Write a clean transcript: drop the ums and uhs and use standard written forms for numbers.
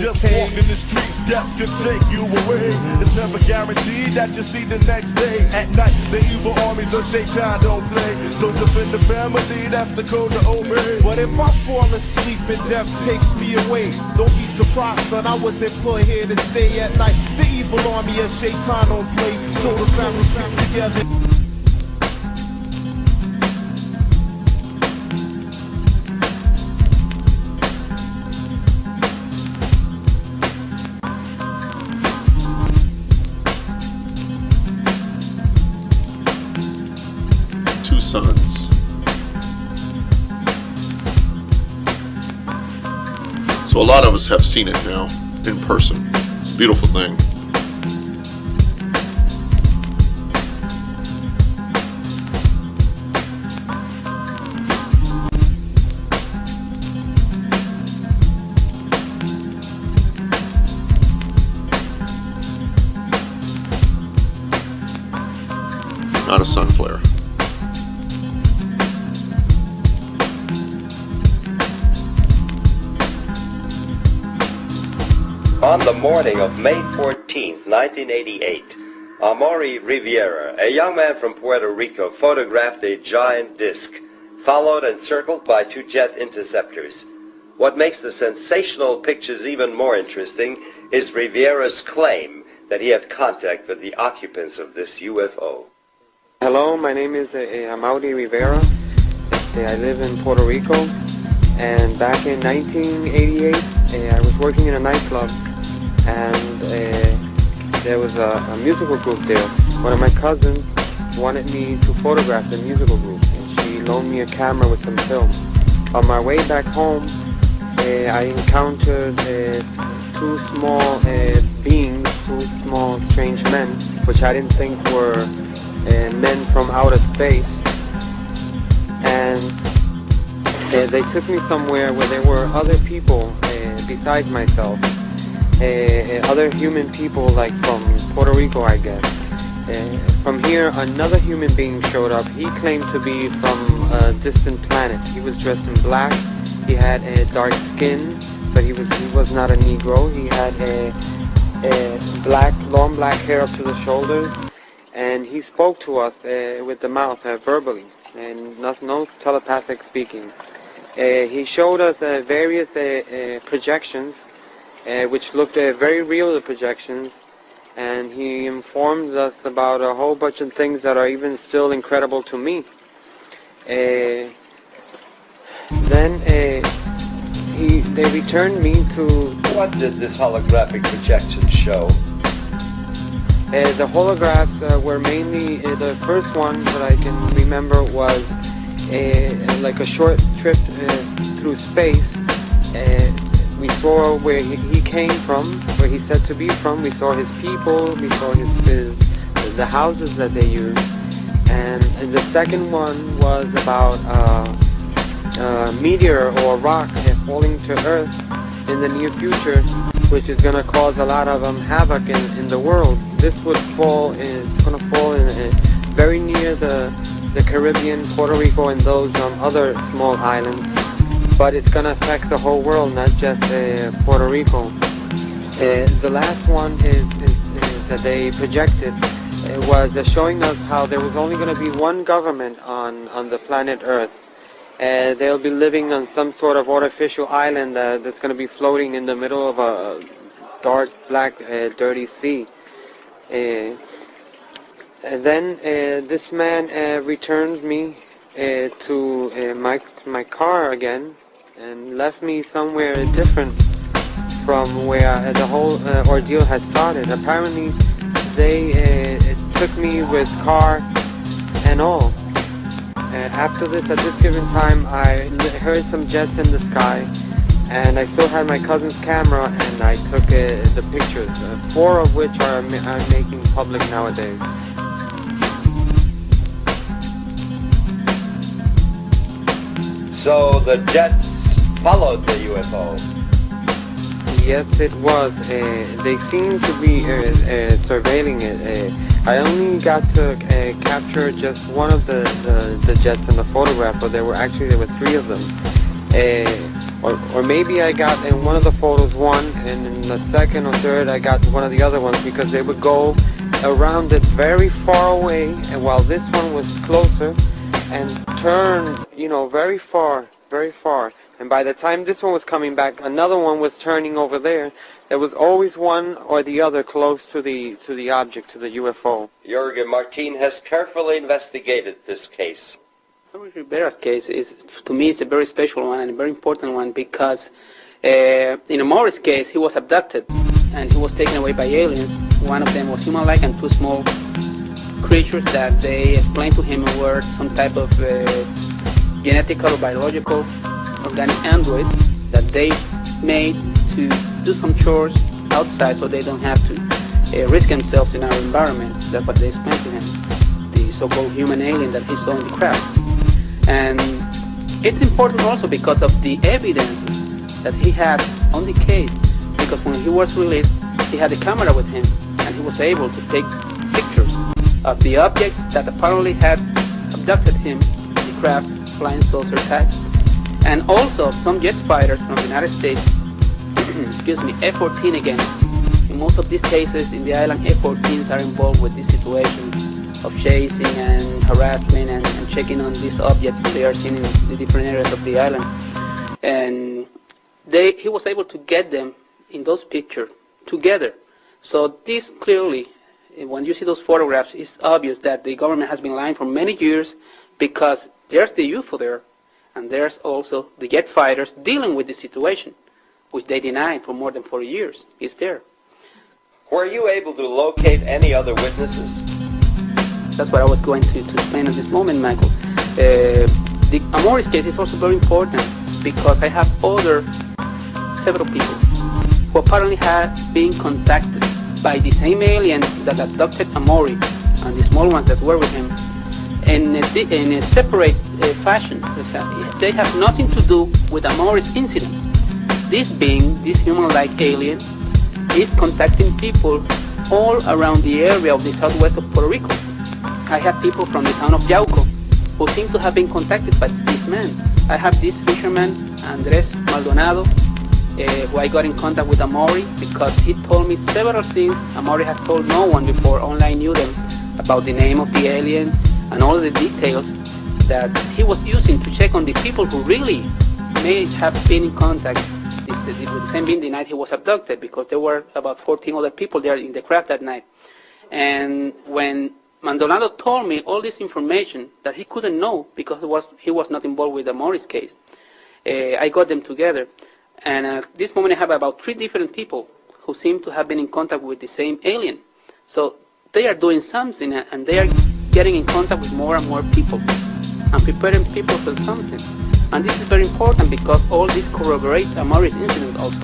Just walking the streets, death could take you away. It's never guaranteed that you'll see the next day. At night, the evil armies of Shaitan don't play. So defend the family, that's the code to obey. But if I fall asleep and death takes me away, don't be surprised, son, I wasn't put here to stay at night. The evil army of Shaitan don't play, so the family sits together. Two sons. So a lot of us have seen it now in person. It's a beautiful thing. Not a sun flare. On the morning of May 14, 1988, Amaury Riviera, a young man from Puerto Rico, photographed a giant disc, followed and circled by two jet interceptors. What makes the sensational pictures even more interesting is Riviera's claim that he had contact with the occupants of this UFO. Hello, my name is Amaury Rivera. I live in Puerto Rico, and back in 1988, I was working in a nightclub, and there was a musical group there. One of my cousins wanted me to photograph the musical group, and she loaned me a camera with some film. On my way back home, I encountered two small beings, two small strange men, which I didn't think were men from outer space, and they took me somewhere where there were other people besides myself, other human people, like from Puerto Rico, I guess. From here, another human being showed up. He claimed to be from a distant planet. He was dressed in black. He had a dark skin, but he was not a Negro. He had a long black hair up to the shoulders, and he spoke to us with the mouth, verbally, and no telepathic speaking. He showed us various projections, which looked very real, the projections, and he informed us about a whole bunch of things that are even still incredible to me. Then they returned me to... What did this holographic projection show? The holographs were mainly, the first one that I can remember was like a short trip through space. We saw where he came from, where he's said to be from. We saw his people, we saw the houses that they used. And the second one was about a meteor or a rock falling to Earth in the near future, which is going to cause a lot of havoc in the world. This would fall in very near the Caribbean, Puerto Rico, and those other small islands. But it's going to affect the whole world, not just Puerto Rico. The last one is that they projected was showing us how there was only going to be one government on the planet Earth. They'll be living on some sort of artificial island that's going to be floating in the middle of a dark, black, dirty sea. And then this man returned me to my car again and left me somewhere different from where the whole ordeal had started. Apparently, they took me with car and all. After this, at this given time, I heard some jets in the sky, and I still had my cousin's camera, and I took the pictures, 4 of which I'm making public nowadays. So the jets followed the UFO? Yes, it was. They seemed to be surveilling it. I only got to capture just one of the jets in the photograph, but there were 3 of them. or maybe I got in one of the photos one, and in the second or third I got one of the other ones, because they would go around it very far away, and while this one was closer, and turn, you know, very far, very far. And by the time this one was coming back, another one was turning over there. There was always one or the other close to the object, to the UFO. Jürgen Martin has carefully investigated this case. Rivera's case is, to me, is a very special one and a very important one, because in Amori's case, he was abducted and he was taken away by aliens. One of them was human-like, and two small creatures that they explained to him were some type of genetical or biological organic android that they made to do some chores outside so they don't have to risk themselves in our environment. That's what they explained to him, the so-called human alien that he saw in the craft. And it's important also because of the evidences that he had on the case, because when he was released, he had a camera with him and he was able to take pictures of the object that apparently had abducted him, the craft flying saucer type, and also some jet fighters from the United States, excuse me, F-14 again. In most of these cases in the island, F-14s are involved with this situation of chasing and harassment and checking on these objects they are seen in the different areas of the island. And he was able to get them in those pictures together. So this clearly, when you see those photographs, it's obvious that the government has been lying for many years, because there's the UFO there, and there's also the jet fighters dealing with the situation, which they denied for more than 40 years. It's there. Were you able to locate any other witnesses? That's what I was going to explain at this moment, Michael. The Amori's case is also very important because I have several people who apparently have been contacted by the same aliens that abducted Amori and the small ones that were with him in a separate fashion. They have nothing to do with Amori's incident. This being, this human-like alien, is contacting people all around the area of the southwest of Puerto Rico. I have people from the town of Yauco who seem to have been contacted by this man. I have this fisherman, Andres Maldonado, who I got in contact with Amori because he told me several things Amori had told no one before. Only I knew them, about the name of the alien and all the details that he was using to check on the people who really may have been in contact with the same being the night he was abducted, because there were about 14 other people there in the craft that night. And when Maldonado told me all this information that he couldn't know because he was not involved with the Morris case, I got them together. And at this moment I have about 3 different people who seem to have been in contact with the same alien. So they are doing something, and they are getting in contact with more and more people and preparing people for something. And this is very important because all this corroborates Amori's incident also.